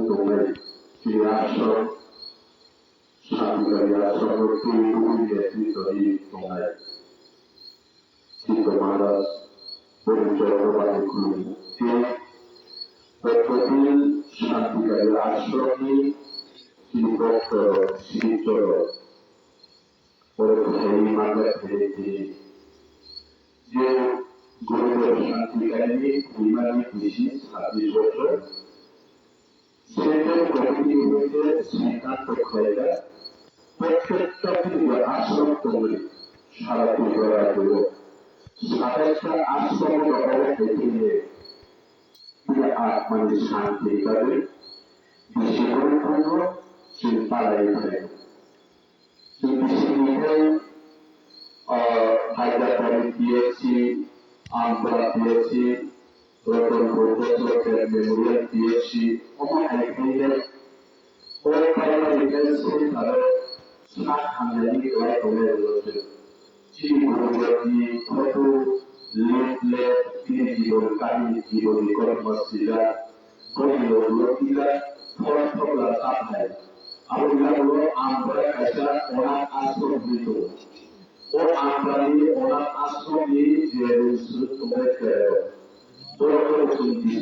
তোমায় ফিরে আসো শান্তিকারী আশ্রমকে নেতৃত্বই তোমায় সিদ্ধ মহারাজ পরিচয়বাদী গুরু প্রতিদিন শান্তিকারী আশ্রমে শ্রীভক্ত শ্রীচর পরোক্ষী মাতা ফেরেছে যে গুরুদেব শান্তিকারী বিমানী কৃষি 26 বছর সেটার প্রকৃতি হয়েছে শ্রীকান্ত খয়রা প্রত্যেকটা আশ্রম করে সারা পুজোরা দেব 27টা আশ্রম দখল থেকে আত্মার শান্তি পাবে বেশি গুরুত্বপূর্ণ সেই পাড়ায় থাকে কিন্তু সেখানে হায়দ্রাবাদে দিয়েছি আমতলা দিয়েছি রতনপুর মেমোরিয়াল দিয়েছি জীবন কাহিনী জীবনী কর্মশীলা ফলাফল সাধায় আবুগুলো আমরা কাছে অনাথ আশ্রম দিত ও আমরা নিয়ে অনাথ আশ্রম নিয়ে যে তোমার বড় বড় চিন্তি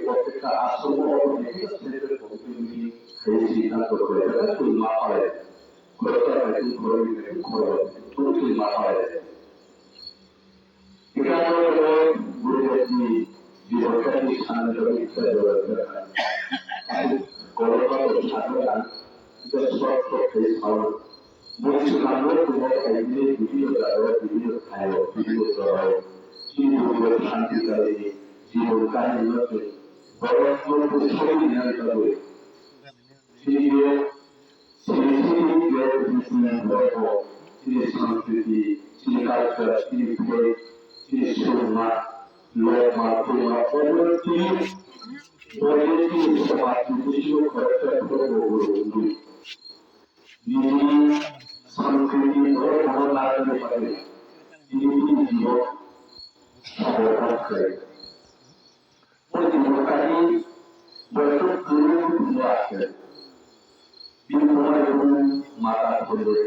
প্রত্যেকটা আশ্রম সিদ্ধান্ত করে মা পায় খরচা মা পায় গুরুদেবী জীবনকারী সামনে শান্তিকারী জীবন কাহিনী সংস্কৃতি কালচার সংস্কৃতি লাগাতে পারে জীবন আছে মাতা ধরে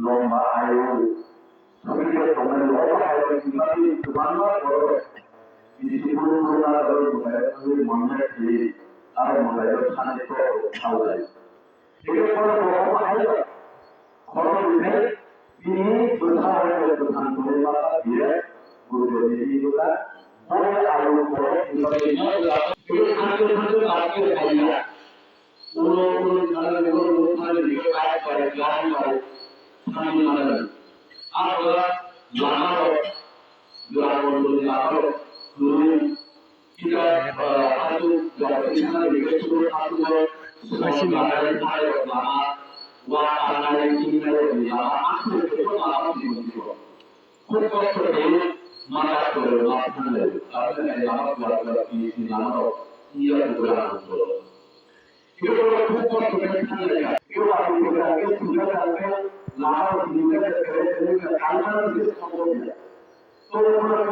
লম্বা আয়ু Jualan motor dulu kita satu jalan di sana di seluruh semua ada lama wah ada ini lama aku itu lama di situ. Kurang sekali mata berlaku lagi. Apa yang lama buat di lama iya berlaku. Itu kurang sekali. Itu aku berada di sudah sampai lama di mana kerja karena itu semua. तो उन्होंने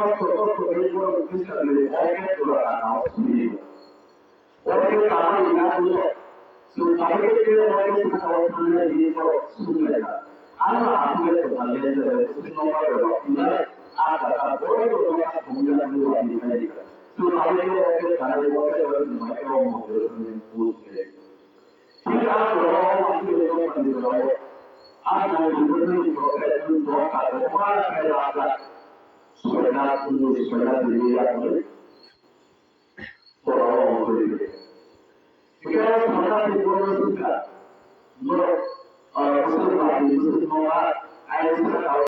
bisa beli oke orang sendiri. Orang tahu ina dulu. Supaya dia orang yang tahu mana ini kalau sudah. Anak aku itu kalau dia semua orang ini ada orang yang punya dua di Amerika. Supaya dia orang tahu mana orang mau punya. Jika orang itu orang di luar, ada yang proses untuk apa yang sebenarnya dilihat oleh orang berbeda. Jika sebenarnya juga menurut semua ayat